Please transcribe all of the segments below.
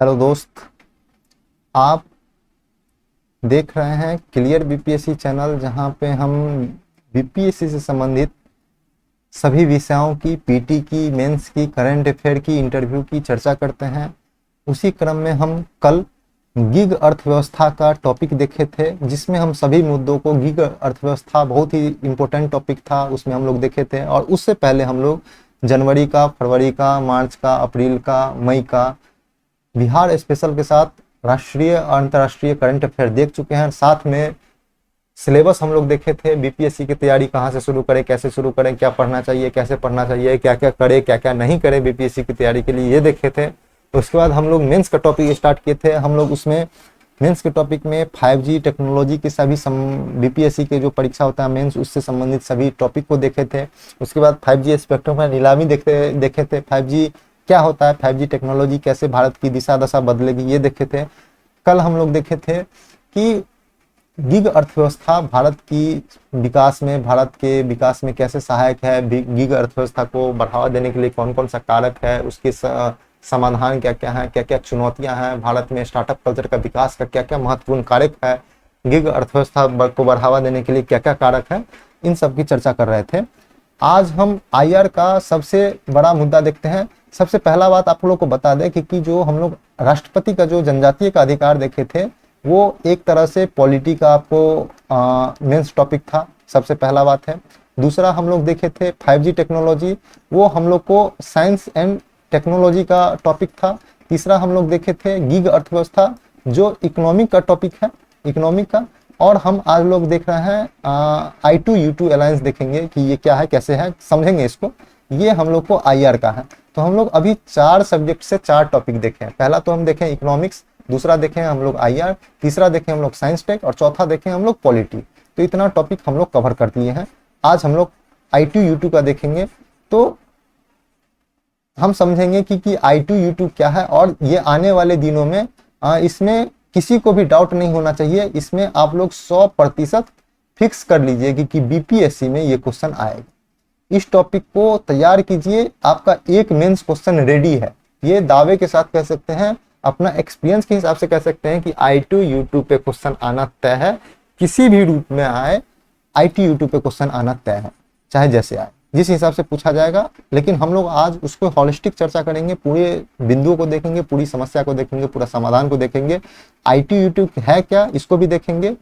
Hello दोस्त, आप देख रहे हैं क्लियर बीपीएससी चैनल, जहां पे हम बीपीएससी से संबंधित सभी विषयों की, पीटी की, मेंस की, करंट अफेयर की, इंटरव्यू की चर्चा करते हैं। उसी क्रम में हम कल गिग अर्थव्यवस्था का टॉपिक देखे थे, जिसमें हम सभी मुद्दों को, गिग अर्थव्यवस्था बहुत ही इम्पोर्टेंट टॉपिक था, उसमें हम लोग देखे थे। और उससे पहले हम लोग जनवरी का, फरवरी का, मार्च का, अप्रैल का, मई का बिहार स्पेशल के साथ राष्ट्रीय और अंतर्राष्ट्रीय करंट अफेयर देख चुके हैं। साथ में सिलेबस हम लोग देखे थे, बीपीएससी की तैयारी कहाँ से शुरू करें, कैसे शुरू करें, क्या पढ़ना चाहिए, कैसे पढ़ना चाहिए, क्या क्या करें, क्या क्या नहीं करें बीपीएससी की तैयारी के लिए, ये देखे थे। तो उसके बाद हम लोग मेंस का टॉपिक स्टार्ट किए थे। हम लोग उसमें मेंस के टॉपिक में 5G टेक्नोलॉजी के सभी बीपीएससी के जो परीक्षा होता है मेंस, उससे संबंधित सभी टॉपिक को देखे थे। उसके बाद 5G स्पेक्ट्रम का नीलामी देखे थे। 5G क्या होता है, 5G टेक्नोलॉजी कैसे भारत की दिशा दशा बदलेगी, ये देखे थे। कल हम लोग देखे थे कि गिग अर्थव्यवस्था भारत के विकास में कैसे सहायक है, गिग अर्थव्यवस्था को बढ़ावा देने के लिए कौन कौन सा कारक है, उसके समाधान क्या क्या है, क्या क्या चुनौतियां हैं, भारत में स्टार्टअप कल्चर का विकास का क्या क्या महत्वपूर्ण कारक है, गिग अर्थव्यवस्था को बढ़ावा देने के लिए क्या क्या कारक है, इन सब की चर्चा कर रहे थे। आज हम आईआर का सबसे बड़ा मुद्दा देखते हैं। सबसे पहला बात आप लोगों को बता दें कि जो हम लोग राष्ट्रपति का जो जनजातीय का अधिकार देखे थे, वो एक तरह से पॉलिटी का आपको मेंस टॉपिक था, सबसे पहला बात है। दूसरा हम लोग देखे थे 5G टेक्नोलॉजी, वो हम लोग को साइंस एंड टेक्नोलॉजी का टॉपिक था। तीसरा हम लोग देखे थे गिग अर्थव्यवस्था, जो इकोनॉमिक का टॉपिक है, इकोनॉमिक का। और हम आज लोग देख रहे हैं I2U2 अलायंस, देखेंगे कि ये क्या है, कैसे है, समझेंगे इसको। ये हम लोग को आईआर का है। तो हम लोग अभी 4 सब्जेक्ट से 4 टॉपिक देखे हैं। पहला तो हम देखें इकोनॉमिक्स, दूसरा देखें हम लोग आईआर, तीसरा देखें हम लोग साइंस टेक, और चौथा देखें हम लोग पॉलिटी। तो इतना टॉपिक हम लोग कवर कर लिए हैं। आज हम लोग I2U2 का देखेंगे। तो हम समझेंगे कि I2U2 क्या है, और ये आने वाले दिनों में इसमें किसी को भी डाउट नहीं होना चाहिए। इसमें आप लोग 100% फिक्स कर लीजिए कि बीपीएससी में ये क्वेश्चन आएगा। इस टॉपिक को तैयार कीजिए, आपका एक मेंस क्वेश्चन रेडी है, ये दावे के साथ कह सकते हैं, अपना एक्सपीरियंस के हिसाब से कह सकते हैं कि I2U2 पे क्वेश्चन आना तय है। किसी भी रूप में आए, I2U2 पे क्वेश्चन आना तय है, चाहे जैसे आए, जिस हिसाब से पूछा जाएगा। लेकिन हम लोग आज उसको हॉलिस्टिक चर्चा करेंगे, पूरे बिंदुओं को देखेंगे, पूरी समस्या को देखेंगे, पूरा समाधान को देखेंगे। I2U2 है क्या, इसको भी देखेंगे।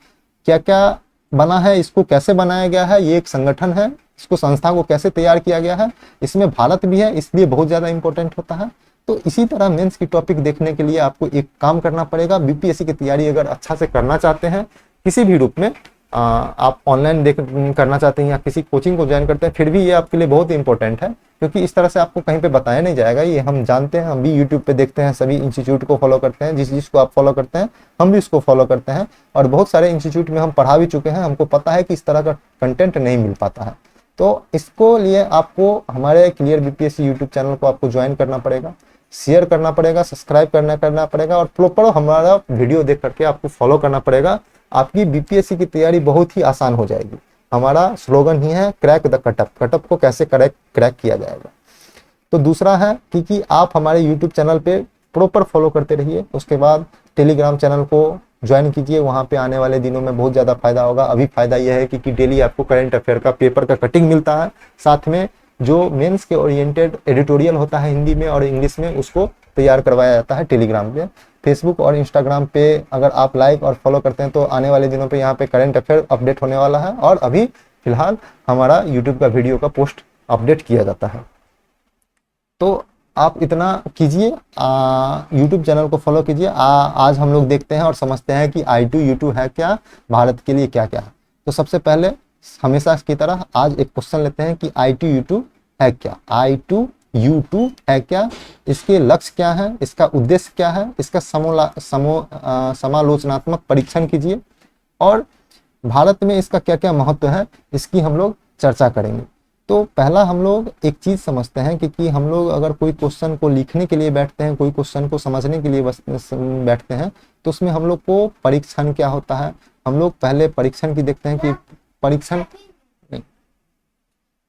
क्या क्या बना है, इसको कैसे बनाया गया है, ये एक संगठन है, इसको, संस्था को कैसे तैयार किया गया है, इसमें भारत भी है, इसलिए बहुत ज्यादा इंपॉर्टेंट होता है। तो इसी तरह मेंस की टॉपिक देखने के लिए आपको एक काम करना पड़ेगा। बीपीएससी की तैयारी अगर अच्छा से करना चाहते हैं, किसी भी रूप में आप ऑनलाइन देख करना चाहते हैं या किसी कोचिंग को ज्वाइन करते हैं, फिर भी ये आपके लिए बहुत इंपॉर्टेंट है, क्योंकि इस तरह से आपको कहीं पे बताया नहीं जाएगा। ये हम जानते हैं, हम भी यूट्यूब पे देखते हैं, सभी इंस्टीट्यूट को फॉलो करते हैं, जिसको आप फॉलो करते हैं हम भी उसको फॉलो करते हैं। और बहुत सारे इंस्टीट्यूट में हम पढ़ा भी चुके हैं, हमको पता है कि इस तरह का कंटेंट नहीं मिल पाता है। तो इसको लिए आपको हमारे क्लियर बीपीएससी यूट्यूब चैनल को आपको ज्वाइन करना पड़ेगा, शेयर करना पड़ेगा, सब्सक्राइब करना पड़ेगा, और प्रॉपर हमारा वीडियो देख करके आपको फॉलो करना पड़ेगा। आपकी बीपीएससी की तैयारी बहुत ही आसान हो जाएगी। हमारा स्लोगन ही है क्रैक द कटअप, कटअप को कैसे क्रैक किया जाएगा। तो दूसरा है कि आप हमारे यूट्यूब चैनल पे प्रॉपर फॉलो करते रहिए। उसके बाद टेलीग्राम चैनल को ज्वाइन कीजिए, वहाँ पे आने वाले दिनों में बहुत ज़्यादा फायदा होगा। अभी फायदा यह है कि डेली आपको करंट अफेयर का पेपर का कटिंग मिलता है, साथ में जो मेंस के ओरिएंटेड एडिटोरियल होता है हिंदी में और इंग्लिश में, उसको तैयार करवाया जाता है टेलीग्राम पे। फेसबुक और इंस्टाग्राम पे अगर आप लाइक और फॉलो करते हैं, तो आने वाले दिनों पे यहाँ पे करंट अफेयर अपडेट होने वाला है। और अभी फिलहाल हमारा यूट्यूब का वीडियो का पोस्ट अपडेट किया जाता है। तो आप इतना कीजिए, यूट्यूब चैनल को फॉलो कीजिए। आज हम लोग देखते हैं और समझते हैं कि I2U2 है क्या, भारत के लिए क्या क्या है। तो सबसे पहले हमेशा की तरह आज एक क्वेश्चन लेते हैं कि I2U2 है क्या, I2U2 है क्या, इसके लक्ष्य क्या है, इसका उद्देश्य क्या है, इसका समालोचनात्मक परीक्षण कीजिए, और भारत में इसका क्या क्या महत्व है, इसकी हम लोग चर्चा करेंगे। तो पहला हम लोग एक चीज समझते हैं कि हम लोग अगर कोई क्वेश्चन को लिखने के लिए बैठते हैं, कोई क्वेश्चन को समझने के लिए बैठते हैं, तो उसमें हम लोग को परीक्षण क्या होता है, हम लोग पहले परीक्षण की देखते हैं कि परीक्षण नहीं,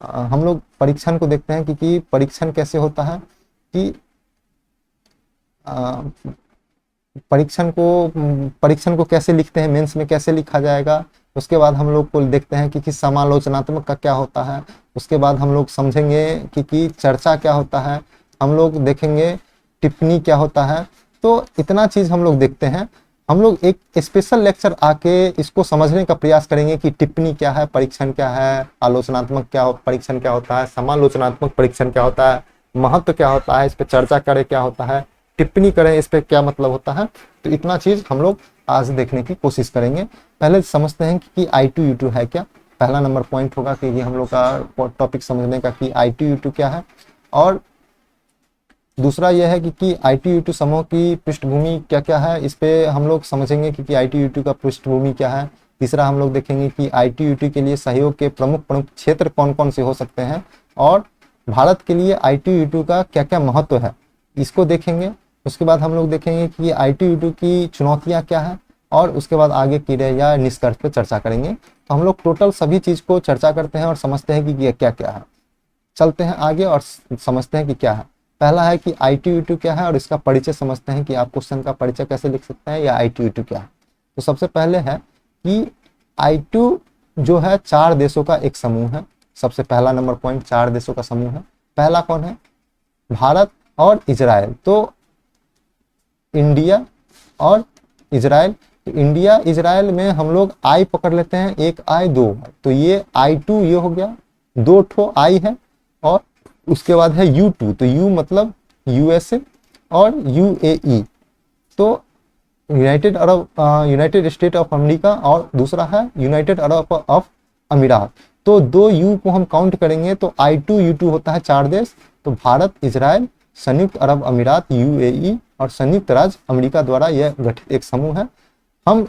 हम लोग परीक्षण को देखते हैं कि परीक्षण कैसे होता है, कि परीक्षण को कैसे लिखते हैं, मेंस में कैसे लिखा जाएगा। उसके बाद हम लोग को देखते हैं कि समालोचनात्मक का क्या होता है। उसके बाद हम लोग समझेंगे कि चर्चा क्या होता है। हम लोग देखेंगे टिप्पणी क्या होता है। तो इतना चीज हम लोग देखते हैं। हम लोग एक स्पेशल लेक्चर आके इसको समझने का प्रयास करेंगे कि टिप्पणी क्या है, परीक्षण क्या है, आलोचनात्मक परीक्षण क्या होता है, समालोचनात्मक परीक्षण क्या होता है, महत्व क्या होता है, इस पे चर्चा करें क्या होता है, टिप्पणी करें इस पे क्या मतलब होता है। तो इतना चीज हम लोग आज देखने की कोशिश करेंगे। पहले समझते हैं कि I2U2 है क्या। पहला नंबर पॉइंट होगा कि ये हम लोग का टॉपिक समझने का कि I2U2 क्या है। और दूसरा यह है कि I2U2 समूह की पृष्ठभूमि क्या क्या है, इस पे हम लोग समझेंगे कि I2U2 का पृष्ठभूमि क्या है। तीसरा हम लोग देखेंगे कि I2U2 के लिए सहयोग के प्रमुख प्रमुख क्षेत्र कौन कौन से हो सकते हैं, और भारत के लिए I2U2 का क्या क्या महत्व है, इसको देखेंगे। उसके बाद हम लोग देखेंगे कि I2U2 की चुनौतियां क्या है, और उसके बाद आगे की या निष्कर्ष पे चर्चा करेंगे। तो हम लोग टोटल सभी चीज को चर्चा करते हैं और समझते हैं कि ये क्या क्या है। चलते हैं आगे और समझते हैं कि क्या है। पहला है कि I2U2 क्या है, और इसका परिचय समझते हैं कि आप क्वेश्चन का परिचय कैसे लिख सकते हैं या I2U2 क्या है। तो सबसे पहले है कि I2 जो है 4 देशों का एक समूह है। सबसे पहला नंबर पॉइंट 4 देशों का समूह है। पहला कौन है, भारत और इजराइल। तो इंडिया और इजराइल। इंडिया इजराइल में हम लोग आई पकड़ लेते हैं, एक आई दो है, तो ये I2 ये हो गया, दो ठो आई है। और उसके बाद है U2, तो यू मतलब USA और UAE, तो यूनाइटेड स्टेट ऑफ अमेरिका, और दूसरा है यूनाइटेड अरब ऑफ अमीरात। तो दो यू को हम काउंट करेंगे तो I2U2 होता है 4 देश। तो भारत, इजराइल, संयुक्त अरब अमीरात UAE और संयुक्त राज्य अमेरिका द्वारा यह गठित एक समूह है। हम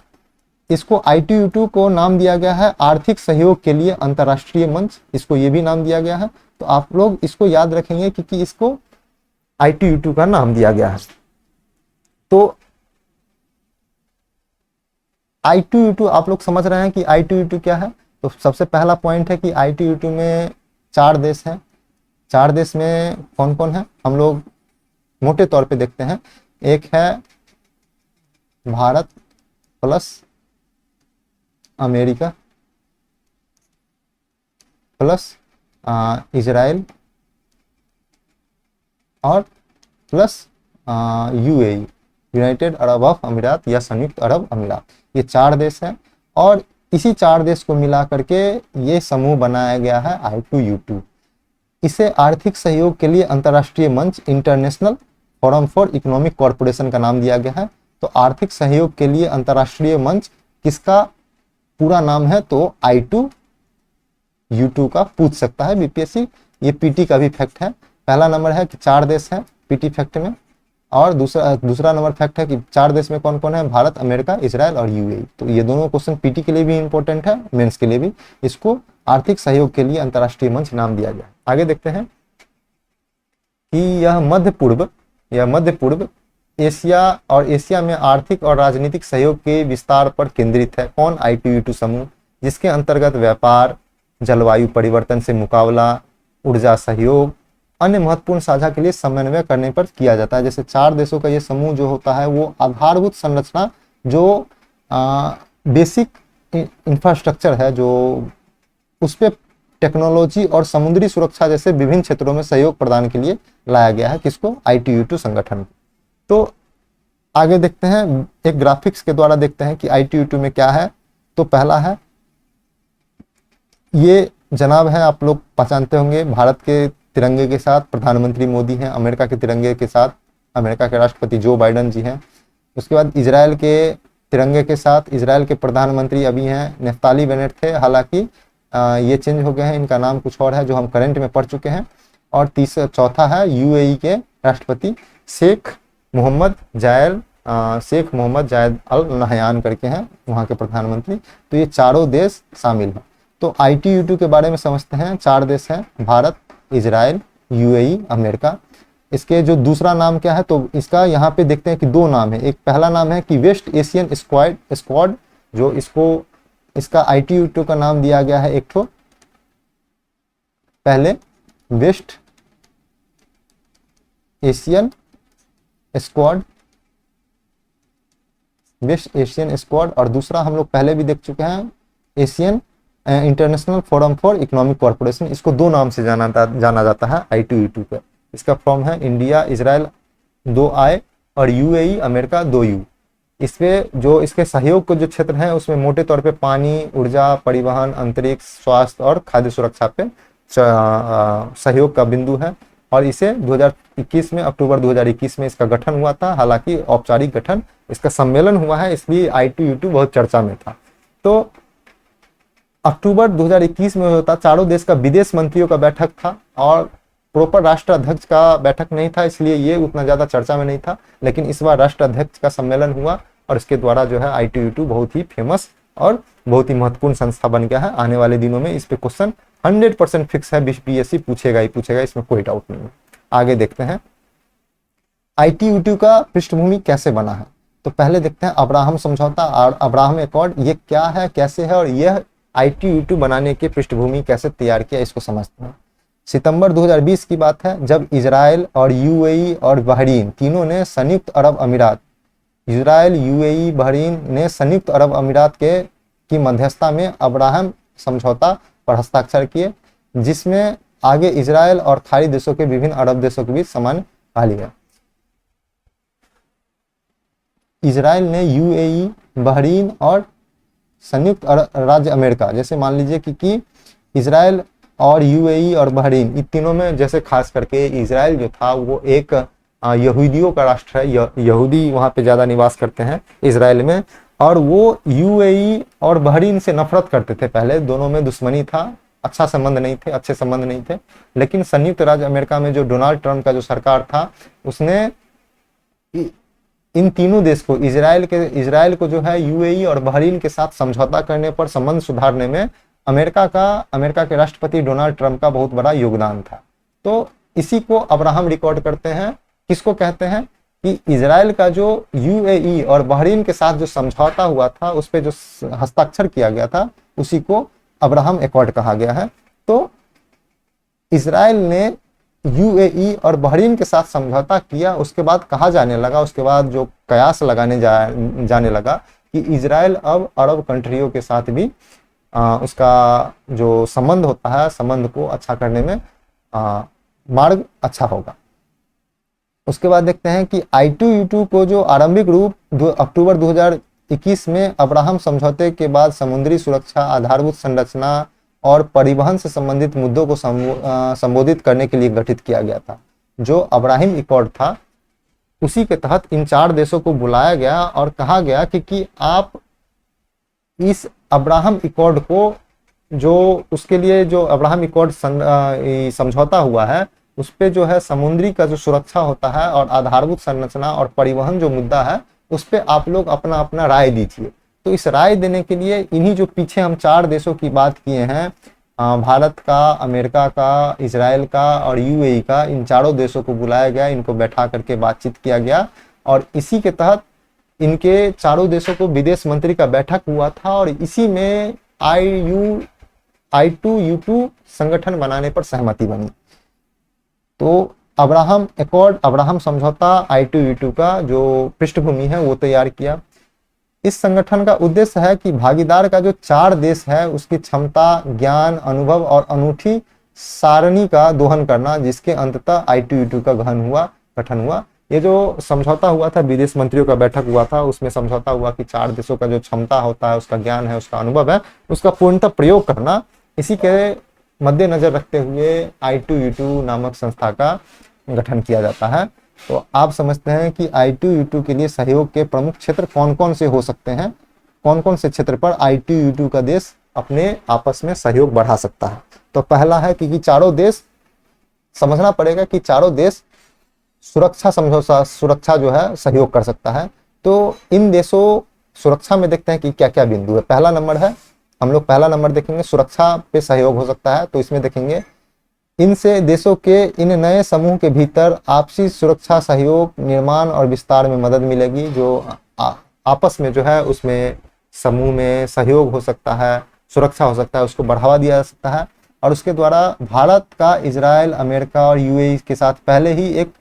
इसको I2U2 को नाम दिया गया है आर्थिक सहयोग के लिए अंतर्राष्ट्रीय मंच, इसको ये भी नाम दिया गया है। तो आप लोग इसको याद रखेंगे क्योंकि इसको I2U2 का नाम दिया गया है। तो I2U2 आप लोग समझ रहे हैं कि I2U2 क्या है। तो सबसे पहला पॉइंट है कि I2U2 में 4 देश हैं। 4 देश में कौन कौन है हम लोग मोटे तौर पे देखते हैं। एक है Bharat plus America plus Israel और plus UAE, United Arab of अमीरात या संयुक्त अरब अमीरात। ये 4 देश हैं, और इसी 4 देश को मिला करके ये समूह बनाया गया है I2U2। इसे आर्थिक सहयोग के लिए अंतर्राष्ट्रीय मंच international forum for economic corporation का नाम दिया गया है। तो आर्थिक सहयोग के लिए अंतर्राष्ट्रीय मंच किसका पूरा नाम है, तो I2U2 का पूछ सकता है BPSC। ये PT का भी फैक्ट है। पहला नंबर है कि 4 देश हैं PT फैक्ट में, और दूसरा नंबर फैक्ट है कि 4 देश में कौन कौन है, भारत, अमेरिका, इजराइल और UAE। तो ये दोनों क्वेश्चन PT के लिए भी इंपॉर्टेंट है, मेंस के लिए भी। इसको आर्थिक सहयोग के लिए अंतर्राष्ट्रीय मंच नाम दिया गया। आगे देखते हैं कि यह मध्य पूर्व एशिया और एशिया में आर्थिक और राजनीतिक सहयोग के विस्तार पर केंद्रित है। कौन, I2U2 समूह, जिसके अंतर्गत व्यापार, जलवायु परिवर्तन से मुकाबला, ऊर्जा सहयोग, अन्य महत्वपूर्ण साझा के लिए समन्वय करने पर किया जाता है। जैसे 4 देशों का ये समूह जो होता है वो आधारभूत संरचना, जो बेसिक इंफ्रास्ट्रक्चर है, जो उस पर टेक्नोलॉजी और समुद्री सुरक्षा जैसे विभिन्न क्षेत्रों में सहयोग प्रदान के लिए लाया गया है। किसको, I2U2 संगठन। तो आगे देखते हैं, एक ग्राफिक्स के द्वारा देखते हैं कि I2U2 में क्या है। तो पहला है, ये जनाब है, आप लोग पहचानते होंगे, भारत के तिरंगे के साथ प्रधानमंत्री मोदी हैं, अमेरिका के तिरंगे के साथ अमेरिका के राष्ट्रपति जो बाइडन जी हैं। उसके बाद इजराइल के तिरंगे के साथ इजराइल के प्रधानमंत्री अभी हैं नेफ्ताली बेनेट थे, हालांकि ये चेंज हो गए हैं, इनका नाम कुछ और है जो हम करंट में पढ़ चुके हैं। और चौथा है UAE के राष्ट्रपति शेख मोहम्मद जायद अल नहयान करके हैं वहाँ के प्रधानमंत्री। तो ये चारों देश शामिल हैं। तो I2U2 के बारे में समझते हैं। 4 देश हैं, भारत, इजराइल, UAE, अमेरिका। इसके जो दूसरा नाम क्या है, तो इसका यहाँ पे देखते हैं कि 2 नाम है। एक पहला नाम है कि वेस्ट एशियन स्क्वाड, जो इसका I2U2 का नाम दिया गया है एक ठो पहले West Asian squad West Asian squad, और दूसरा हम लोग पहले भी देख चुके हैं, Asian international forum for economic corporation. इसको दो नाम से जाना जाता है I2E2 का। इसका फॉर्म है इंडिया इजराइल 2I और UAE अमेरिका 2U। इस पे जो इसके सहयोग के जो क्षेत्र हैं उसमें मोटे तौर पे पानी, ऊर्जा, परिवहन, अंतरिक्ष, स्वास्थ्य और खाद्य सुरक्षा पे सहयोग का बिंदु है। और इसे 2021 में, अक्टूबर 2021 में इसका गठन हुआ था। हालांकि औपचारिक गठन, इसका सम्मेलन हुआ है, इसलिए I2E2 बहुत चर्चा में था। तो अक्टूबर 2021 में होता, चारों देश का विदेश मंत्रियों का बैठक था और प्रॉपर राष्ट्राध्यक्ष का बैठक नहीं था, इसलिए ये उतना ज्यादा चर्चा में नहीं था। लेकिन इस बार राष्ट्राध्यक्ष का सम्मेलन हुआ और इसके द्वारा जो है I2E2 बहुत ही फेमस और बहुत ही महत्वपूर्ण संस्था बन गया है। आने वाले दिनों में इस पे क्वेश्चन 100% फिक्स है, BSc पूछेगा ही पूछेगा, इसमें कोई डाउट नहीं है। आगे देखते हैं I2E2 का पृष्ठभूमि कैसे बना है। तो पहले देखते हैं अब्राहम समझौता और अब्राहम एकॉर्ड, ये क्या है, कैसे है, और यह I2E2 बनाने की पृष्ठभूमि कैसे तैयार किया, इसको समझते हैं। सितंबर 2020 की बात है, जब इजराइल और UAE और बहरीन तीनों ने संयुक्त अरब अमीरात, इजराइल, UAE, बहरीन ने संयुक्त अरब अमीरात की मध्यस्थता में अब्राहम समझौता पर हस्ताक्षर किए, जिसमें आगे इजराइल और खाड़ी देशों के विभिन्न अरब देशों के बीच सामान्य कहा लिया। इजराइल ने UAE, बहरीन और संयुक्त राज्य अमेरिका, जैसे मान लीजिए कि इजराइल और UAE और बहरीन, इन तीनों में जैसे खास करके इजराइल जो था वो एक यहूदियों का राष्ट्र है, यहूदी वहाँ पे ज़्यादा निवास करते हैं इजराइल में, और वो UAE और बहरीन से नफरत करते थे। पहले दोनों में दुश्मनी था, अच्छे संबंध नहीं थे। लेकिन संयुक्त राज्य अमेरिका में जो डोनाल्ड ट्रंप का जो सरकार था, उसने इन तीनों देश को, इजराइल को जो है UAE और बहरीन के साथ समझौता करने पर, संबंध सुधारने में अमेरिका के राष्ट्रपति डोनाल्ड ट्रंप का बहुत बड़ा योगदान था। तो इसी को अब्राहम रिकॉर्ड करते हैं। किसको कहते हैं कि इजराइल का जो UAE और बहरीन के साथ जो समझौता हुआ था, उस पर जो हस्ताक्षर किया गया था, उसी को अब्राहम एकॉर्ड कहा गया है। तो इजराइल ने UAE और बहरीन के साथ समझौता किया, उसके बाद कहा जाने लगा, उसके बाद जो कयास लगाने जाने लगा कि इजराइल अब अरब कंट्रियों के साथ भी उसका जो संबंध होता है, संबंध को अच्छा करने में मार्ग अच्छा होगा। उसके बाद देखते हैं कि I2E2 को जो आरंभिक रूप अक्टूबर 2021 में अब्राहम समझौते के बाद समुद्री सुरक्षा, आधारभूत संरचना और परिवहन से संबंधित मुद्दों को संबोधित करने के लिए गठित किया गया था। जो अब्राहम एकॉर्ड था, उसी के तहत इन 4 देशों को बुलाया गया और कहा गया कि आप इस अब्राहम एकॉर्ड को, जो उसके लिए जो अब्राहम एकॉर्ड समझौता हुआ है, उस पे जो है समुद्री का जो सुरक्षा होता है और आधारभूत संरचना और परिवहन जो मुद्दा है, उस पे आप लोग अपना अपना राय दीजिए। तो इस राय देने के लिए इन्हीं जो पीछे हम 4 देशों की बात किए हैं, भारत का, अमेरिका का, इजराइल का और UAE का, इन 4 देशों को बुलाया गया, इनको बैठा करके बातचीत किया गया और इसी के तहत इनके 4 देशों को विदेश मंत्री का बैठक हुआ था और इसी में I2E2 संगठन बनाने पर सहमति बनी। तो अब्राहम एकॉर्ड, अब्राहम समझौता I2E2 का जो पृष्ठभूमि है वो तैयार किया। इस संगठन का उद्देश्य है कि भागीदार का जो 4 देश है उसकी क्षमता, ज्ञान, अनुभव और अनूठी सारणी का दोहन करना, जिसके अंततः I2E2 का गठन हुआ। ये जो समझौता हुआ था, विदेश मंत्रियों का बैठक हुआ था, उसमें समझौता हुआ कि 4 देशों का जो क्षमता होता है, उसका ज्ञान है, उसका अनुभव है, उसका पूर्णतः प्रयोग करना, इसी के मद्देनजर रखते हुए I2E2 नामक संस्था का गठन किया जाता है। तो आप समझते हैं कि I2E2 के लिए सहयोग के प्रमुख क्षेत्र कौन कौन से हो सकते हैं, कौन कौन से क्षेत्र पर I2E2 का देश अपने आपस में सहयोग बढ़ा सकता है। तो पहला है कि 4 देश, समझना पड़ेगा कि 4 देश सुरक्षा जो है सहयोग कर सकता है। तो इन देशों सुरक्षा में देखते हैं कि क्या क्या बिंदु है। पहला नंबर है, हम लोग पहला नंबर देखेंगे, सुरक्षा पे सहयोग हो सकता है। तो इसमें देखेंगे इनसे देशों के इन नए समूह के भीतर आपसी सुरक्षा सहयोग, निर्माण और विस्तार में मदद मिलेगी। जो आपस में जो है उसमें समूह में सहयोग हो सकता है, सुरक्षा हो सकता है, उसको बढ़ावा दिया जा सकता है। और उसके द्वारा भारत का इजराइल, अमेरिका और UAE के साथ पहले ही एक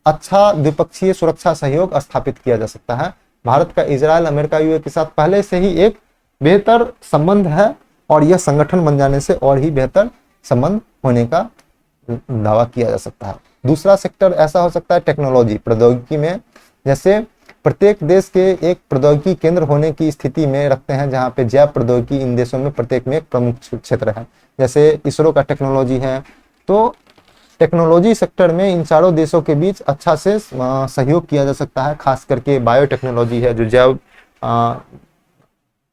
अच्छा द्विपक्षीय सुरक्षा सहयोग स्थापित किया जा सकता है। भारत का इजराइल, अमेरिका, यूएई के साथ पहले से ही एक बेहतर संबंध है और यह संगठन बन जाने से और ही बेहतर संबंध होने का दावा किया जा सकता है। दूसरा सेक्टर ऐसा हो सकता है टेक्नोलॉजी, प्रौद्योगिकी में, जैसे प्रत्येक देश के एक प्रौद्योगिकी केंद्र होने की स्थिति में रखते हैं, जहाँ पे जैव प्रौद्योगिकी इन देशों में प्रत्येक में एक प्रमुख क्षेत्र है। जैसे इसरो का टेक्नोलॉजी है, तो टेक्नोलॉजी सेक्टर में इन चारों देशों के बीच अच्छा से सहयोग किया जा सकता है। खास करके बायोटेक्नोलॉजी है, जो जैव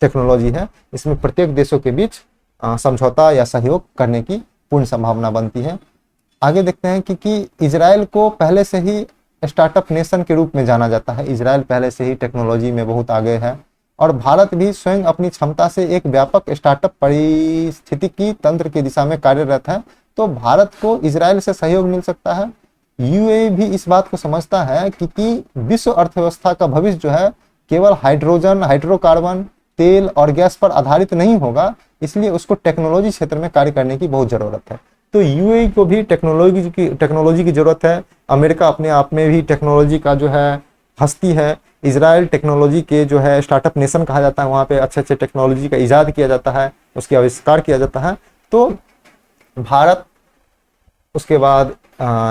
टेक्नोलॉजी है, इसमें प्रत्येक देशों के बीच समझौता या सहयोग करने की पूर्ण संभावना बनती है। आगे देखते हैं कि इजराइल को पहले से ही स्टार्टअप नेशन के रूप में जाना जाता है। इजराइल पहले से ही टेक्नोलॉजी में बहुत आगे है और भारत भी स्वयं अपनी क्षमता से एक व्यापक स्टार्टअप पारिस्थितिकी तंत्र की दिशा में कार्यरत है, तो भारत को इजराइल से सहयोग मिल सकता है। यूएई भी इस बात को समझता है कि विश्व अर्थव्यवस्था का भविष्य जो है केवल हाइड्रोजन, हाइड्रोकार्बन, तेल और गैस पर आधारित नहीं होगा, इसलिए उसको टेक्नोलॉजी क्षेत्र में कार्य करने की बहुत जरूरत है। तो यूएई को भी टेक्नोलॉजी की जरूरत है। अमेरिका अपने आप में भी टेक्नोलॉजी का जो है हस्ती है। इजराइल टेक्नोलॉजी के जो है स्टार्टअप नेशन कहा जाता है, वहाँ पे अच्छे अच्छे टेक्नोलॉजी का इजाद किया जाता है, उसके आविष्कार किया जाता है। तो भारत, उसके बाद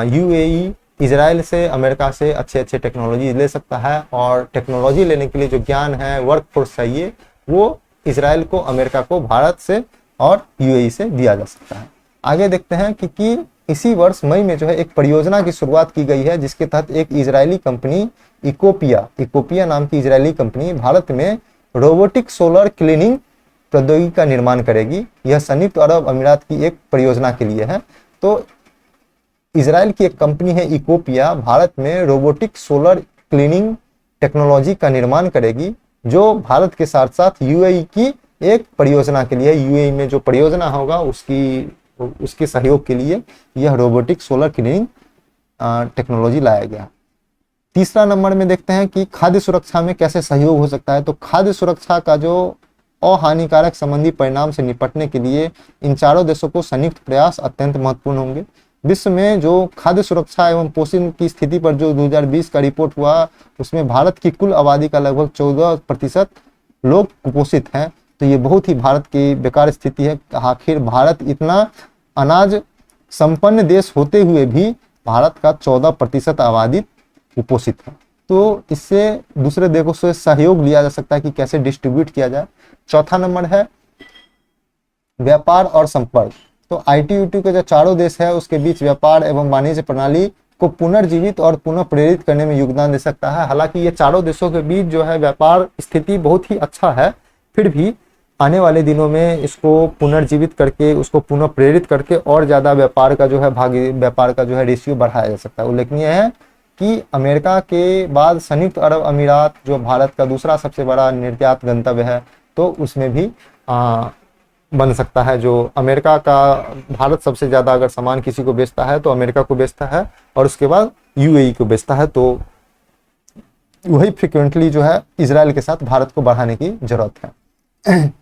यूएई इजराइल से, अमेरिका से अच्छे अच्छे टेक्नोलॉजी ले सकता है और टेक्नोलॉजी लेने के लिए जो ज्ञान है, वर्क फोर्स चाहिए, वो इजराइल को, अमेरिका को भारत से और यूएई से दिया जा सकता है। आगे देखते हैं कि इसी वर्ष मई में जो है एक परियोजना की शुरुआत की गई है, जिसके तहत एक इजरायली कंपनी इकोपिया नाम की इजरायली कंपनी भारत में रोबोटिक सोलर क्लीनिंग प्रौद्योगिकी का निर्माण करेगी। यह संयुक्त अरब अमीरात की एक परियोजना के लिए है। तो इजराइल की एक कंपनी है इकोपिया, भारत में रोबोटिक सोलर क्लीनिंग टेक्नोलॉजी का निर्माण करेगी, जो भारत के साथ साथ यूएई की एक परियोजना के लिए, यूएई में जो परियोजना होगा उसके सहयोग के लिए यह रोबोटिक सोलर क्लीनिंग टेक्नोलॉजी लाया गया। तीसरा नंबर में देखते हैं कि खाद्य सुरक्षा में कैसे सहयोग हो सकता है। तो खाद्य सुरक्षा का जो अहानिकारक संबंधी परिणाम से निपटने के लिए इन चारों देशों को संयुक्त प्रयास अत्यंत महत्वपूर्ण होंगे। विश्व में जो खाद्य सुरक्षा एवं पोषण की स्थिति पर जो 2020 का रिपोर्ट हुआ, उसमें भारत की कुल आबादी का लगभग 14% लोग कुपोषित हैं। तो ये बहुत ही भारत की बेकार स्थिति है। आखिर भारत इतना अनाज संपन्न देश होते हुए भी भारत का 14% आबादी कुपोषित है। तो इससे दूसरे देशों से सहयोग लिया जा सकता है कि कैसे डिस्ट्रीब्यूट किया जाए। चौथा नंबर है व्यापार और संपर्क। तो आईटीयूटी के जो चारों देश है उसके बीच व्यापार एवं वाणिज्य प्रणाली को पुनर्जीवित और पुनः प्रेरित करने में योगदान दे सकता है। हालांकि ये चारों देशों के बीच जो है व्यापार स्थिति बहुत ही अच्छा है, फिर भी आने वाले दिनों में इसको पुनर्जीवित करके, उसको पुनः प्रेरित करके और ज़्यादा व्यापार का जो है रेशियो बढ़ाया जा सकता है। उल्लेखनीय है कि अमेरिका के बाद संयुक्त अरब अमीरात जो भारत का दूसरा सबसे बड़ा निर्यात गंतव्य है, तो उसमें भी बन सकता है। जो अमेरिका का, भारत सबसे ज़्यादा अगर सामान किसी को बेचता है तो अमेरिका को बेचता है और उसके बाद यूएई को बेचता है। तो वही फ्रिक्वेंटली जो है इजराइल के साथ भारत को बढ़ाने की जरूरत है।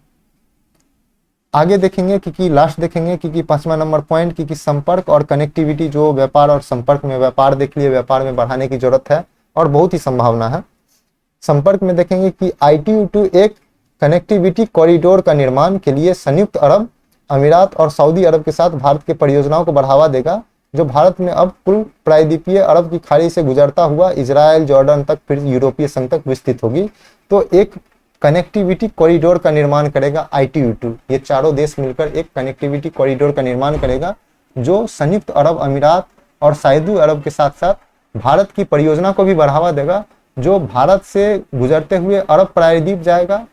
आगे देखेंगे कि लास्ट देखेंगे कि 5वां नंबर पॉइंट कि संपर्क और कनेक्टिविटी, जो व्यापार और संपर्क में, व्यापार देख लिए, व्यापार में बढ़ाने की जरूरत है और बहुत ही संभावना है। संपर्क में देखेंगे कि आईटीयू एक कनेक्टिविटी कॉरिडोर का निर्माण के लिए संयुक्त अरब अमीरात और सऊदी अरब के साथ भारत के परियोजनाओं को बढ़ावा देगा, जो भारत में अब कुल प्रायद्वीपीय अरब की खाड़ी से गुजरता हुआ इजराइल, जॉर्डन तक, फिर यूरोपीय संघ तक विस्तृत होगी। तो एक कनेक्टिविटी कॉरिडोर का निर्माण करेगा आईटीयू। ये चारों देश मिलकर एक कनेक्टिविटी कॉरिडोर का निर्माण करेगा, जो संयुक्त अरब अमीरात और सऊदी अरब के साथ साथ भारत की परियोजना को भी बढ़ावा देगा, जो भारत से गुजरते हुए अरब प्रायद्वीप जाएगा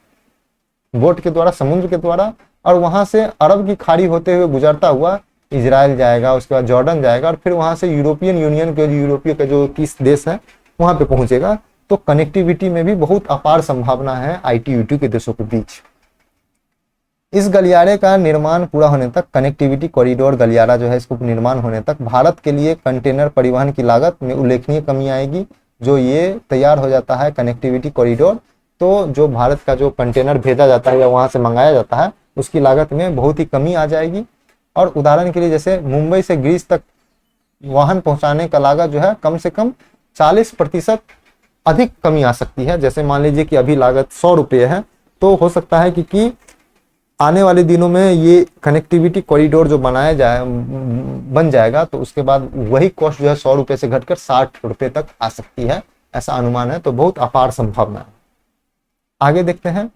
बोट के द्वारा, समुद्र के द्वारा, और वहां से अरब की खाड़ी होते हुए गुजरता हुआ इजराइल जाएगा, उसके बाद जॉर्डन जाएगा और फिर वहां से यूरोपियन यूनियन के, यूरोपीय के जो 30 देश है वहां पे पहुंचेगा। तो कनेक्टिविटी में भी बहुत अपार संभावना है आईटीयू के देशों के बीच। इस गलियारे का निर्माण पूरा होने तक, कनेक्टिविटी कॉरिडोर गलियारा जो है इसको निर्माण होने तक भारत के लिए कंटेनर परिवहन की लागत में उल्लेखनीय कमी आएगी। जो ये तैयार हो जाता है कनेक्टिविटी कॉरिडोर, तो जो भारत का जो कंटेनर भेजा जाता है या वहां से मंगाया जाता है उसकी लागत में बहुत ही कमी आ जाएगी। और उदाहरण के लिए जैसे मुंबई से ग्रीस तक वाहन पहुंचाने का लागत जो है कम से कम 40% अधिक कमी आ सकती है। जैसे मान लीजिए कि अभी लागत 100 रुपये है, तो हो सकता है कि आने वाले दिनों में ये कनेक्टिविटी कॉरिडोर जो बन जाएगा, तो उसके बाद वही कॉस्ट जो है 100 रुपये से घटकर 60 रुपये तक आ सकती है, ऐसा अनुमान है। तो बहुत अपार संभावना है। आगे देखते हैं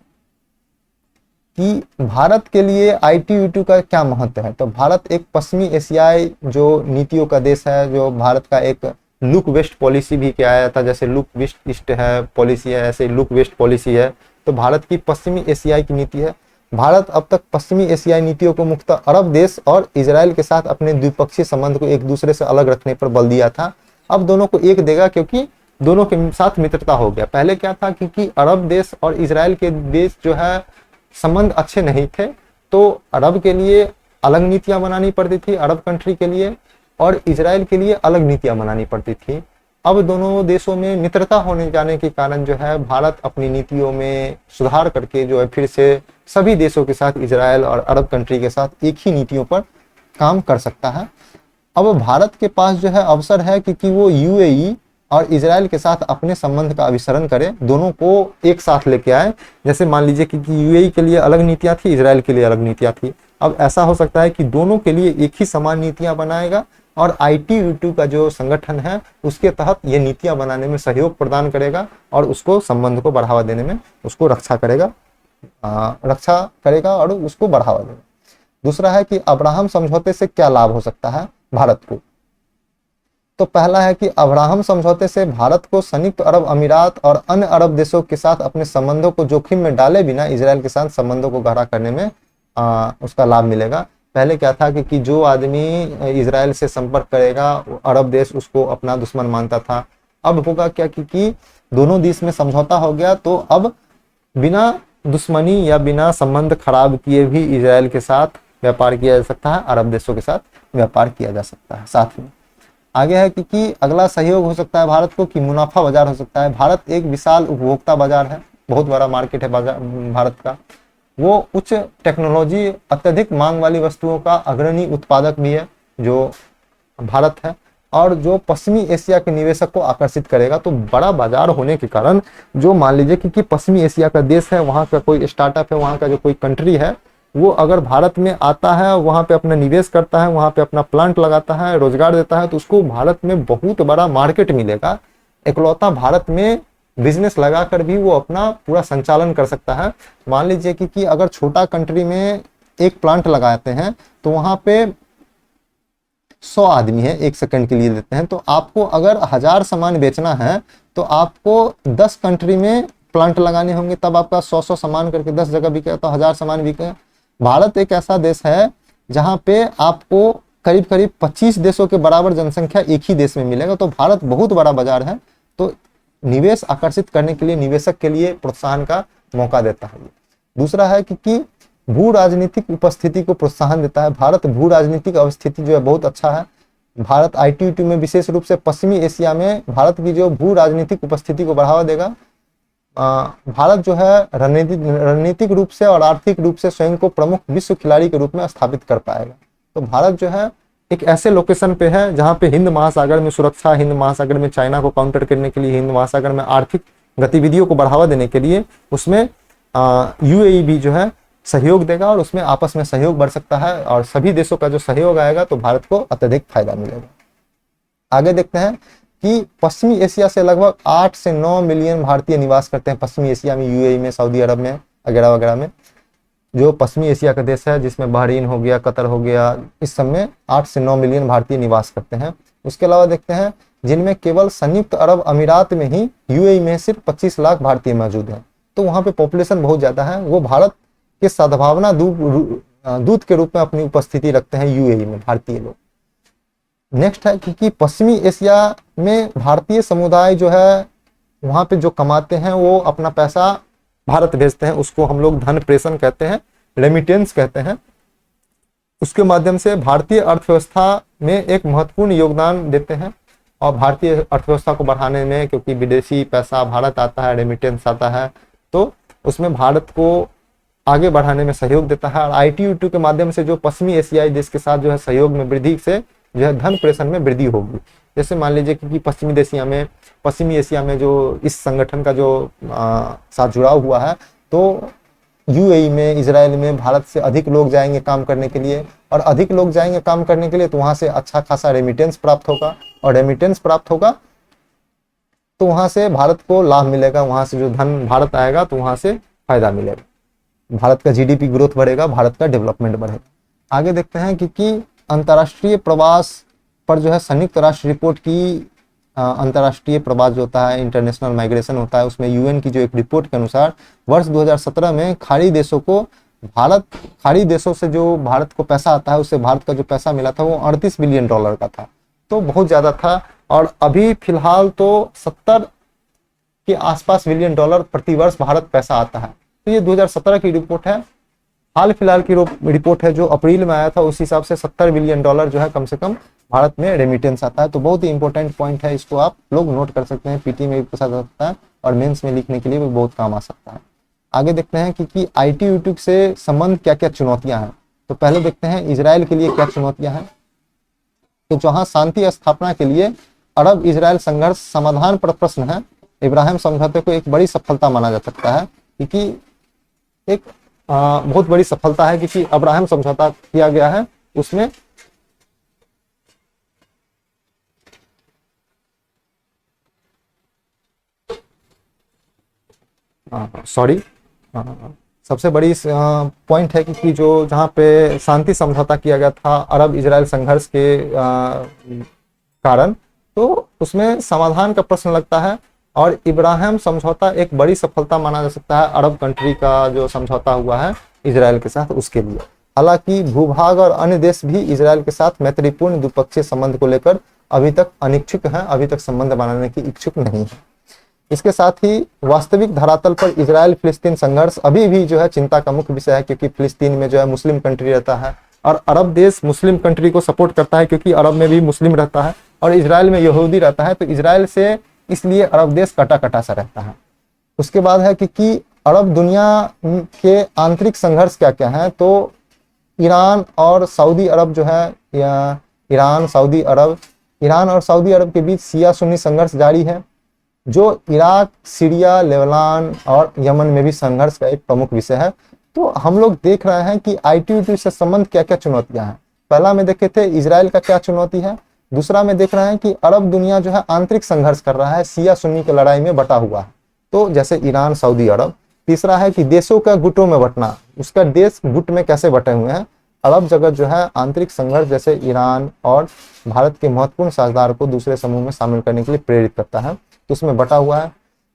कि भारत के लिए ITU का क्या महत्व है। तो भारत एक पश्चिमी एशियाई जो नीतियों का देश है, जो भारत का एक लुक वेस्ट पॉलिसी भी किया आया था, जैसे लुक वेस्ट ईस्ट है पॉलिसी है, ऐसे लुक वेस्ट पॉलिसी है। तो भारत की पश्चिमी एशियाई की नीति है। भारत अब तक पश्चिमी एशियाई नीतियों को मुख्यतः अरब देश और इजराइल के साथ अपने द्विपक्षीय संबंध को एक दूसरे से अलग रखने पर बल दिया था। अब दोनों को एक देगा, क्योंकि दोनों के साथ मित्रता हो गया। पहले क्या था कि अरब देश और इजराइल के देश जो है संबंध अच्छे नहीं थे, तो अरब के लिए अलग नीतियां बनानी पड़ती थी अरब कंट्री के लिए, और इजराइल के लिए अलग नीतियां बनानी पड़ती थी। अब दोनों देशों में मित्रता होने जाने के कारण जो है भारत अपनी नीतियों में सुधार करके जो है फिर से सभी देशों के साथ, इजराइल और अरब कंट्री के साथ एक ही नीतियों पर काम कर सकता है। अब भारत के पास जो है अवसर है कि वो UAE और इजराइल के साथ अपने संबंध का अभिसरण करे, दोनों को एक साथ लेके आए। जैसे मान लीजिए कि UAE के लिए अलग नीतियां थी, इजराइल के लिए अलग नीतियां थी। अब ऐसा हो सकता है कि दोनों के लिए एक ही समान नीतियां बनाएगा, और ITU का जो संगठन है उसके तहत ये नीतियां बनाने में सहयोग प्रदान करेगा, और उसको संबंध को बढ़ावा देने में उसको रक्षा करेगा और उसको बढ़ावा देगा। दूसरा है कि अब्राहम समझौते से क्या लाभ हो सकता है भारत को। तो पहला है कि अब्राहम समझौते से भारत को संयुक्त अरब अमीरात और अन्य अरब देशों के साथ अपने संबंधों को जोखिम में डाले बिना इजराइल के साथ संबंधों को गहरा करने में उसका लाभ मिलेगा। पहले क्या था कि जो आदमी इजराइल से संपर्क करेगा, अरब देश उसको अपना दुश्मन मानता था। अब होगा क्या कि दोनों देश में समझौता हो गया, तो अब बिना दुश्मनी या बिना संबंध खराब किए भी इजराइल के साथ व्यापार किया जा सकता है, अरब देशों के साथ व्यापार किया जा सकता है साथ में। आगे है कि अगला सहयोग हो सकता है भारत को कि मुनाफा बाजार हो सकता है। भारत एक विशाल उपभोक्ता बाजार है, बहुत बड़ा मार्केट है भारत का। वो उच्च टेक्नोलॉजी, अत्यधिक मांग वाली वस्तुओं का अग्रणी उत्पादक भी है जो भारत है, और जो पश्चिमी एशिया के निवेशक को आकर्षित करेगा। तो बड़ा बाजार होने के कारण जो मान लीजिए कि पश्चिमी एशिया का देश है, वहाँ का कोई स्टार्टअप है, वहाँ का जो कोई कंट्री है, वो अगर भारत में आता है, वहाँ पे अपना निवेश करता है, वहाँ पे अपना प्लांट लगाता है, रोजगार देता है, तो उसको भारत में बहुत बड़ा मार्केट मिलेगा। इकलौता भारत में बिजनेस लगाकर भी वो अपना पूरा संचालन कर सकता है। मान लीजिए कि अगर छोटा कंट्री में एक प्लांट लगाते हैं, तो वहाँ पे 100 आदमी है, 1 सेकंड के लिए देते हैं, तो आपको अगर 1000 सामान बेचना है, तो आपको 10 कंट्री में प्लांट लगाने होंगे, तब आपका 100 सामान करके 10 जगह बिकेगा, तो 1000 सामान बिकेगा। भारत एक ऐसा देश है जहां पे आपको करीब करीब 25 देशों के बराबर जनसंख्या एक ही देश में मिलेगा। तो भारत बहुत बड़ा बाजार है, तो निवेश आकर्षित करने के लिए, निवेशक के लिए प्रोत्साहन का मौका देता है। दूसरा है कि भू राजनीतिक उपस्थिति को प्रोत्साहन देता है। भारत भू राजनीतिक अवस्थिति जो है बहुत अच्छा है। भारत ITU में विशेष रूप से पश्चिमी एशिया में भारत की जो भू राजनीतिक उपस्थिति को बढ़ावा देगा। भारत जो है रणनीतिक रूप से और आर्थिक रूप से स्वयं को प्रमुख विश्व खिलाड़ी के रूप में स्थापित कर पाएगा। तो भारत जो है एक ऐसे लोकेशन पे है जहां पे हिंद महासागर में सुरक्षा, हिंद महासागर में चाइना को काउंटर करने के लिए, हिंद महासागर में आर्थिक गतिविधियों को बढ़ावा देने के लिए उसमें UAE भी जो है सहयोग देगा, और उसमें आपस में सहयोग बढ़ सकता है, और सभी देशों का जो सहयोग आएगा तो भारत को अत्यधिक फायदा मिलेगा। आगे देखते हैं कि पश्चिमी एशिया से लगभग 8 से 9 मिलियन भारतीय निवास करते हैं पश्चिमी एशिया में, UAE में, सऊदी अरब में वगैरह वगैरह में। जो पश्चिमी एशिया का देश है जिसमें बहरीन हो गया, कतर हो गया, इस सब में 8 से 9 मिलियन भारतीय निवास करते हैं। उसके अलावा देखते हैं जिनमें केवल संयुक्त अरब अमीरात में ही, UAE में सिर्फ 25 लाख भारतीय मौजूद हैं। तो वहाँ पे पॉपुलेशन बहुत ज़्यादा है। वो भारत के सद्भावना दूत के रूप में अपनी उपस्थिति रखते हैं UAE में भारतीय लोग। नेक्स्ट है कि पश्चिमी एशिया में भारतीय समुदाय जो है वहाँ पे जो कमाते हैं वो अपना पैसा भारत भेजते हैं, उसको हम लोग धन प्रेषण कहते हैं, रेमिटेंस कहते हैं। उसके माध्यम से भारतीय अर्थव्यवस्था में एक महत्वपूर्ण योगदान देते हैं, और भारतीय अर्थव्यवस्था को बढ़ाने में, क्योंकि विदेशी पैसा भारत आता है, रेमिटेंस आता है, तो उसमें भारत को आगे बढ़ाने में सहयोग देता है। और ITU के माध्यम से जो पश्चिमी एशियाई देश के साथ जो है सहयोग में वृद्धि से जो है धन प्रेषण में वृद्धि होगी। जैसे मान लीजिए कि पश्चिमी एशिया में जो इस संगठन का जो साथ जुड़ाव हुआ है, तो यूएई में, इजराइल में भारत से अधिक लोग जाएंगे काम करने के लिए, और अधिक लोग जाएंगे काम करने के लिए तो वहां से अच्छा खासा रेमिटेंस प्राप्त होगा, और रेमिटेंस प्राप्त होगा तो वहां से भारत को लाभ मिलेगा, वहां से जो धन भारत आएगा तो वहां से फायदा मिलेगा, भारत का जीडीपी ग्रोथ बढ़ेगा, भारत का डेवलपमेंट बढ़ेगा। आगे देखते हैं कि अंतर्राष्ट्रीय प्रवास पर जो है संयुक्त राष्ट्र रिपोर्ट की, अंतर्राष्ट्रीय प्रवास जो होता है, इंटरनेशनल माइग्रेशन होता है, उसमें यूएन की जो एक रिपोर्ट के अनुसार वर्ष 2017 में खाड़ी देशों से जो भारत को पैसा आता है, उससे भारत का जो पैसा मिला था वो 38 बिलियन डॉलर का था, तो बहुत ज्यादा था। और अभी फिलहाल तो 70 के आसपास बिलियन डॉलर प्रति वर्ष भारत पैसा आता है। तो ये 2017 की रिपोर्ट है, हाल फिलहाल की रिपोर्ट है जो अप्रैल में आया था, उस हिसाब से 70 बिलियन डॉलर जो है कम से कम भारत में रेमिटेंस आता है। तो बहुत ही इंपॉर्टेंट पॉइंट है, इसको आप लोग नोट कर सकते हैं, पीटी में भी पूछा जा सकता है और मेंस में लिखने के लिए भी बहुत काम आ सकता है। आगे देखते हैं कि आईटी यूट्यूब से संबंध क्या क्या चुनौतियां हैं। तो पहले देखते हैं इजराइल के लिए क्या चुनौतियां हैं। तो जहां शांति स्थापना के लिए अरब इजराइल संघर्ष समाधान पर प्रश्न है, इब्राहिम समझौते को एक बड़ी सफलता माना जा सकता है, क्योंकि एक बहुत बड़ी सफलता है, क्योंकि अब्राहम समझौता किया गया है, उसमें सबसे बड़ी पॉइंट है कि जो जहाँ पे शांति समझौता किया गया था अरब इजराइल संघर्ष के कारण, तो उसमें समाधान का प्रश्न लगता है, और इब्राहिम समझौता एक बड़ी सफलता माना जा सकता है अरब कंट्री का जो समझौता हुआ है इजराइल के साथ उसके लिए। हालांकि भूभाग और अन्य देश भी इजराइल के साथ मैत्रीपूर्ण द्विपक्षीय संबंध को लेकर अभी तक अनिच्छुक हैं, अभी तक संबंध बनाने की इच्छुक नहीं है। इसके साथ ही वास्तविक धरातल पर इजराइल फिलिस्तीन संघर्ष अभी भी जो है चिंता का मुख्य विषय है, क्योंकि फिलिस्तीन में जो है मुस्लिम कंट्री रहता है और अरब देश मुस्लिम कंट्री को सपोर्ट करता है, क्योंकि अरब में भी मुस्लिम रहता है और इजराइल में यहूदी रहता है, तो इजराइल से इसलिए अरब देश कटा कटा सा रहता है। उसके बाद है कि अरब दुनिया के आंतरिक संघर्ष क्या क्या है। तो ईरान और सऊदी अरब जो है, या ईरान और सऊदी अरब के बीच शिया सुन्नी संघर्ष जारी है, जो इराक, सीरिया, लेबनान और यमन में भी संघर्ष का एक प्रमुख विषय है। तो हम लोग देख रहे हैं कि आईटीयूटी से संबंध क्या क्या चुनौतियां हैं। पहला में देखे थे इजराइल का क्या चुनौती है, दूसरा में देख रहे हैं कि अरब दुनिया जो है आंतरिक संघर्ष कर रहा है, शिया सुन्नी की लड़ाई में बटा हुआ है, तो जैसे ईरान, सऊदी अरब। तीसरा है कि देशों का गुटों में बंटना, उसका देश गुट में कैसे बटे हुए हैं। अरब जगत जो है आंतरिक संघर्ष जैसे ईरान और भारत के महत्वपूर्ण साझेदार को दूसरे समूह में शामिल करने के लिए प्रेरित करता है, तो उसमें बटा हुआ है।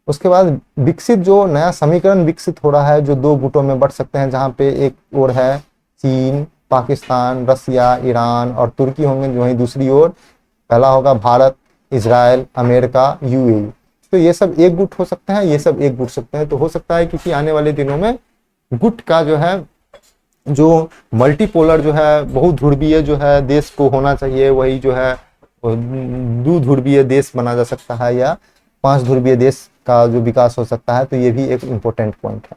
उसके बाद विकसित जो नया समीकरण विकसित हो रहा है, जो दो गुटों में बट सकते हैं, जहाँ पे एक ओर है चीन, पाकिस्तान, रसिया, ईरान और तुर्की होंगे, जो वहीं दूसरी ओर पहला होगा भारत, इजराइल, अमेरिका, यूएई। तो ये सब एक गुट हो सकते हैं, ये सब एक गुट सकते हैं। तो हो सकता है कि आने वाले दिनों में गुट का जो है, जो मल्टीपोलर जो है, बहुध्रुवीय जो है देश को होना चाहिए, वही जो है द्विध्रुवीय देश बना जा सकता है, या 5 ध्रुवीय देश का जो विकास हो सकता है। तो ये भी एक इम्पोर्टेंट पॉइंट है।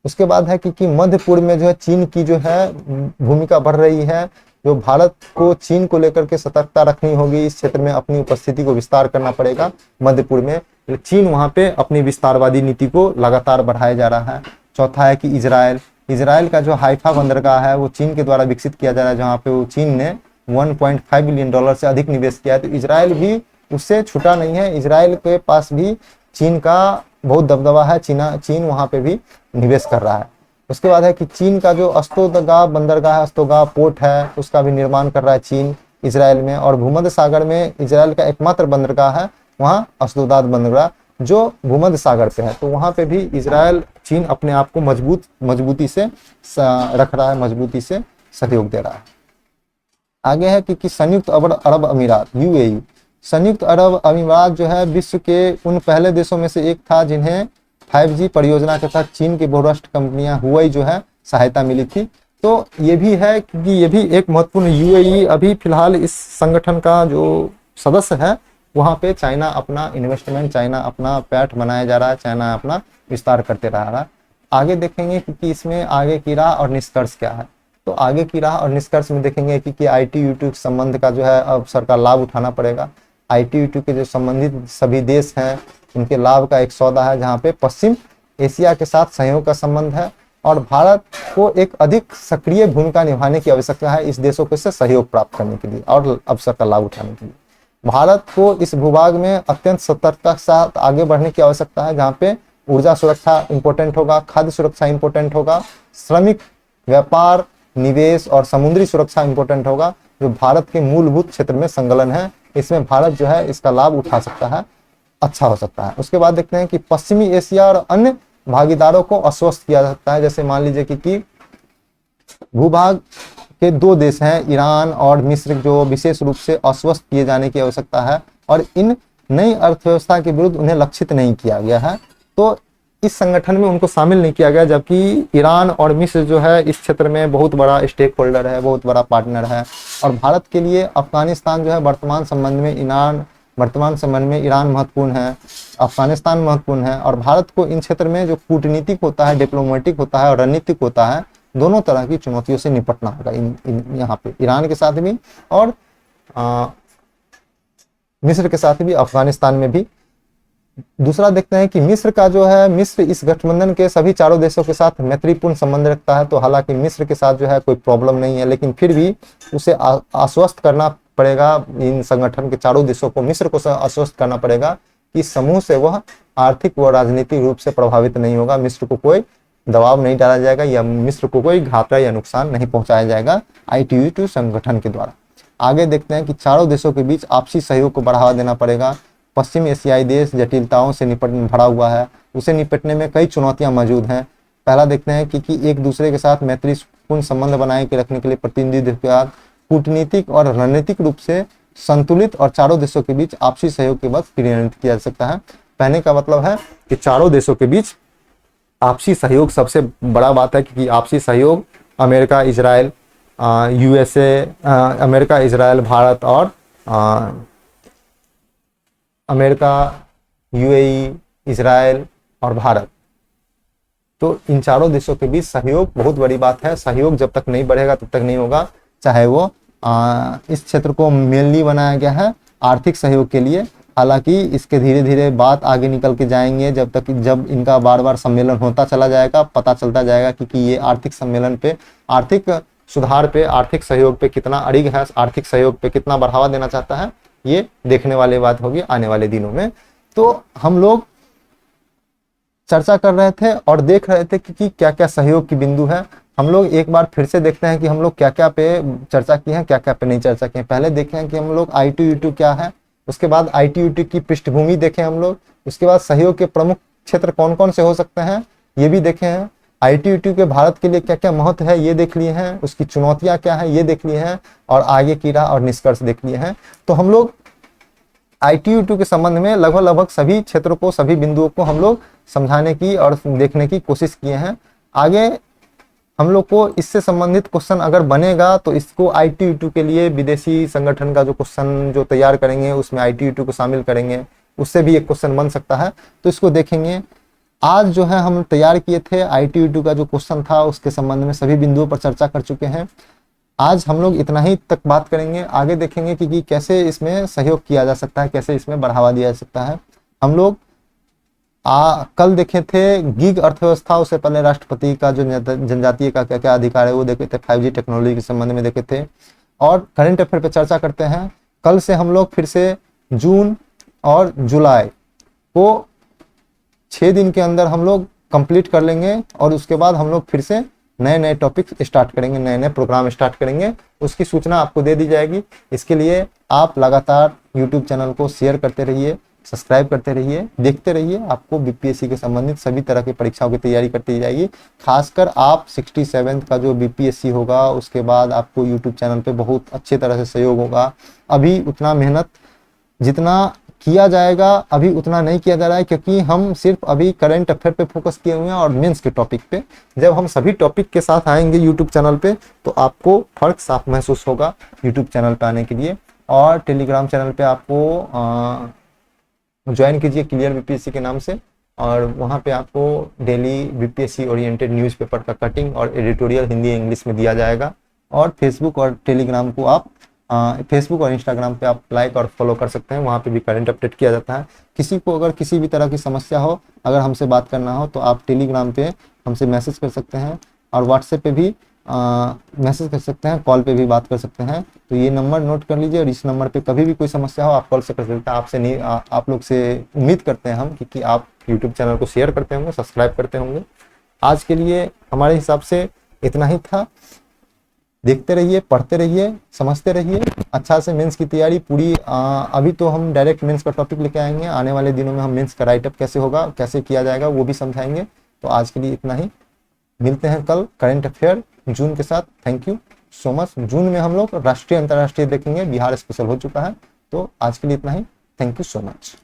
उसके बाद है कि मध्य पूर्व में जो है चीन की जो है भूमिका बढ़ रही है, जो भारत को चीन को लेकर के सतर्कता रखनी होगी, इस क्षेत्र में अपनी उपस्थिति को विस्तार करना पड़ेगा। मध्य पूर्व में चीन वहां पे अपनी विस्तारवादी नीति को लगातार बढ़ाया जा रहा है। चौथा है कि इजराइल का जो हाइफा बंदरगाह है वो चीन के द्वारा विकसित किया जा रहा है, जहाँ पे वो चीन ने 1.5 बिलियन डॉलर से अधिक निवेश किया है। तो इजराइल भी उससे छूटा नहीं है, इजराइल के पास भी चीन का बहुत दबदबा है, चीन वहां पे भी निवेश कर रहा है। उसके बाद है कि चीन का जो अस्तोगा बंदरगाह है, अस्तोगा पोर्ट है, उसका भी निर्माण कर रहा है चीन इजराइल में। और भूमध्य सागर में इजराइल का एकमात्र बंदरगाह है वहाँ अस्तोदाद बंदरगाह, जो भूमध्य सागर पे है। तो वहाँ पे भी इजराइल, चीन अपने आप को मजबूती से रख रहा है, मजबूती से सहयोग दे रहा है। आगे है कि संयुक्त अरब अमीरात, यूएई। संयुक्त अरब अमीरात जो है विश्व के उन पहले देशों में से एक था जिन्हें 5G परियोजना के तहत चीन की बहुराष्ट्रीय कंपनियां हुआई जो है सहायता मिली थी। तो ये भी है कि ये भी एक महत्वपूर्ण, यूएई अभी फिलहाल इस संगठन का जो सदस्य है, वहाँ पे चाइना अपना इन्वेस्टमेंट, चाइना अपना पैठ बनाया जा रहा है, चाइना अपना विस्तार करते रहा है। आगे देखेंगे कि इसमें आगे की राह और निष्कर्ष क्या है। तो आगे की राह और निष्कर्ष में देखेंगे कि आईटी यूट्यूब संबंध का जो है अब सरकार लाभ उठाना पड़ेगा। ITU के जो संबंधित सभी देश हैं उनके लाभ का एक सौदा है, जहाँ पे पश्चिम एशिया के साथ सहयोग का संबंध है और भारत को एक अधिक सक्रिय भूमिका निभाने की आवश्यकता है इस देशों को इससे सहयोग प्राप्त करने के लिए और अवसर का लाभ उठाने के लिए। भारत को इस भूभाग में अत्यंत सतर्कता के साथ आगे बढ़ने की आवश्यकता है, जहाँ पे ऊर्जा सुरक्षा इंपॉर्टेंट होगा, खाद्य सुरक्षा इंपॉर्टेंट होगा, श्रमिक, व्यापार, निवेश और समुद्री सुरक्षा इंपॉर्टेंट होगा, जो भारत के मूलभूत क्षेत्र में संलग्न है। इसमें भारत जो है इसका लाभ उठा सकता है, अच्छा हो सकता है। उसके बाद देखते हैं कि पश्चिमी एशिया और अन्य भागीदारों को आश्वस्त किया जा सकता है। जैसे मान लीजिए कि भूभाग के दो देश हैं ईरान और मिस्र, जो विशेष रूप से आश्वस्त किए जाने की आवश्यकता है और इन नई अर्थव्यवस्था के विरुद्ध उन्हें लक्षित नहीं किया गया है, तो इस संगठन में उनको शामिल नहीं किया गया। जबकि ईरान और मिस्र जो है इस क्षेत्र में बहुत बड़ा स्टेक होल्डर है, बहुत बड़ा पार्टनर है और भारत के लिए अफगानिस्तान जो है वर्तमान संबंध में ईरान महत्वपूर्ण है, अफगानिस्तान महत्वपूर्ण है और भारत को इन क्षेत्र में जो कूटनीतिक होता है, डिप्लोमेटिक होता है और रणनीतिक होता है, दोनों तरह की चुनौतियों से निपटना होगा यहाँ पे ईरान के साथ भी और मिस्र के साथ भी, अफगानिस्तान में भी। दूसरा देखते हैं कि मिस्र का जो है, मिस्र इस गठबंधन के सभी चारों देशों के साथ मैत्रीपूर्ण संबंध रखता है, तो हालांकि मिस्र के साथ जो है कोई प्रॉब्लम नहीं है, लेकिन फिर भी उसे आश्वस्त करना पड़ेगा, इन संगठन के चारों देशों को मिस्र को आश्वस्त करना पड़ेगा कि समूह से वह आर्थिक व राजनीतिक रूप से प्रभावित नहीं होगा, मिस्र को कोई दबाव नहीं डाला जाएगा या मिस्र को कोई घाटा या नुकसान नहीं पहुंचाया जाएगा ITU संगठन के द्वारा। आगे देखते हैं कि चारों देशों के बीच आपसी सहयोग को बढ़ावा देना पड़ेगा। पश्चिम एशियाई देश जटिलताओं से भरा हुआ है, उसे निपटने में कई चुनौतियां मौजूद हैं। पहला देखते हैं कि एक दूसरे के साथ मैत्रीपूर्ण संबंध बनाए के रखने के लिए प्रतिनिधि के बाद कूटनीतिक और रणनीतिक रूप से संतुलित और चारों देशों के बीच आपसी सहयोग के बाद क्रियान्वित किया जा सकता है। कहने का मतलब है कि चारों देशों के बीच आपसी सहयोग सबसे बड़ा बात है, क्योंकि आपसी सहयोग America, Israel, America, Israel, Bharat और अमेरिका, UAE, इजराइल और भारत, तो इन चारों देशों के बीच सहयोग बहुत बड़ी बात है। सहयोग जब तक नहीं बढ़ेगा तब तक नहीं होगा, चाहे वो इस क्षेत्र को मेनली बनाया गया है आर्थिक सहयोग के लिए। हालांकि इसके धीरे धीरे बात आगे निकल के जाएंगे, जब इनका बार बार सम्मेलन होता चला जाएगा, पता चलता जाएगा कि ये आर्थिक सम्मेलन पे, आर्थिक सुधार पे, आर्थिक सहयोग पे कितना अड़िग है, आर्थिक सहयोग पे कितना बढ़ावा देना चाहता है, ये देखने वाली बात होगी आने वाले दिनों में। तो हम लोग चर्चा कर रहे थे और देख रहे थे कि क्या क्या सहयोग की बिंदु है। हम लोग एक बार फिर से देखते हैं कि हम लोग क्या क्या पे चर्चा की है, क्या क्या पे नहीं चर्चा की है। पहले देखें कि हम लोग ITU क्या है, उसके बाद ITU की पृष्ठभूमि देखें हम लोग, उसके बाद सहयोग के प्रमुख क्षेत्र कौन कौन से हो सकते हैं ये भी देखे हैं। ITU के भारत के लिए क्या क्या महत्व है ये देख लिए हैं, उसकी चुनौतियां क्या है ये देख लिए हैं और आगे की राह और निष्कर्ष देख लिए हैं। तो हम लोग ITU के संबंध में लगभग सभी क्षेत्रों को, सभी बिंदुओं को हम लोग समझाने की और देखने की कोशिश किए हैं। आगे हम लोग को इससे संबंधित क्वेश्चन अगर बनेगा तो इसको ITU के लिए विदेशी संगठन का जो क्वेश्चन जो तैयार करेंगे उसमें ITU को शामिल करेंगे, उससे भी एक क्वेश्चन बन सकता है, तो इसको देखेंगे। आज जो है हम तैयार किए थे ITU का जो क्वेश्चन था उसके संबंध में सभी बिंदुओं पर चर्चा कर चुके हैं। आज हम लोग इतना ही तक बात करेंगे, आगे देखेंगे कि कैसे इसमें सहयोग किया जा सकता है, कैसे इसमें बढ़ावा दिया जा सकता है। हम लोग कल देखे थे गिग अर्थव्यवस्था, उससे पहले राष्ट्रपति का जो जनजातीय का क्या क्या अधिकार है वो देखे थे, 5G टेक्नोलॉजी के संबंध में देखे थे और करंट अफेयर पे चर्चा करते हैं। कल से हम लोग फिर से जून और जुलाई को 6 दिन के अंदर हम लोग कंप्लीट कर लेंगे और उसके बाद हम लोग फिर से नए नए टॉपिक स्टार्ट करेंगे, नए नए प्रोग्राम स्टार्ट करेंगे, उसकी सूचना आपको दे दी जाएगी। इसके लिए आप लगातार YouTube चैनल को शेयर करते रहिए, सब्सक्राइब करते रहिए, देखते रहिए, आपको BPSC के संबंधित सभी तरह की परीक्षाओं की तैयारी करती जाएगी। खासकर आप 67 का जो BPSC होगा उसके बाद आपको YouTube चैनल पे बहुत अच्छे तरह से सहयोग होगा। अभी उतना मेहनत जितना किया जाएगा अभी उतना नहीं किया जा रहा है, क्योंकि हम सिर्फ अभी करंट अफेयर पे फोकस किए हुए हैं और मेंस के टॉपिक पे। जब हम सभी टॉपिक के साथ आएंगे YouTube चैनल पे तो आपको फर्क साफ महसूस होगा YouTube चैनल पे आने के लिए। और टेलीग्राम चैनल पे आपको ज्वाइन कीजिए क्लियर BPSC के नाम से, और वहाँ पे आपको डेली BPSC ओरिएंटेड न्यूज़पेपर का कटिंग और एडिटोरियल हिंदी इंग्लिश में दिया जाएगा। और फेसबुक और टेलीग्राम को आप फेसबुक और इंस्टाग्राम पे आप लाइक और फॉलो कर सकते हैं, वहाँ पे भी करंट अपडेट किया जाता है। किसी को अगर किसी भी तरह की समस्या हो, अगर हमसे बात करना हो तो आप टेलीग्राम पे हमसे मैसेज कर सकते हैं और व्हाट्सएप पे भी मैसेज कर सकते हैं, कॉल पे भी बात कर सकते हैं। तो ये नंबर नोट कर लीजिए और इस नंबर पे कभी भी कोई समस्या हो आप कॉल से कर सकते हैं। आपसे नहीं आप लोग से उम्मीद करते हैं हम कि आप यूट्यूब चैनल को शेयर करते होंगे, सब्सक्राइब करते होंगे। आज के लिए हमारे हिसाब से इतना ही था। देखते रहिए, पढ़ते रहिए, समझते रहिए। अच्छा से मेंस की तैयारी पूरी अभी तो हम डायरेक्ट मेंस का टॉपिक लेके आएंगे, आने वाले दिनों में हम मेंस का राइटअप कैसे होगा, कैसे किया जाएगा वो भी समझाएंगे। तो आज के लिए इतना ही, मिलते हैं कल करंट अफेयर जून के साथ। Thank you so much. June में हम लोग राष्ट्रीय अंतर्राष्ट्रीय देखेंगे, बिहार स्पेशल हो चुका है। तो आज के लिए इतना ही, थैंक यू सो मच।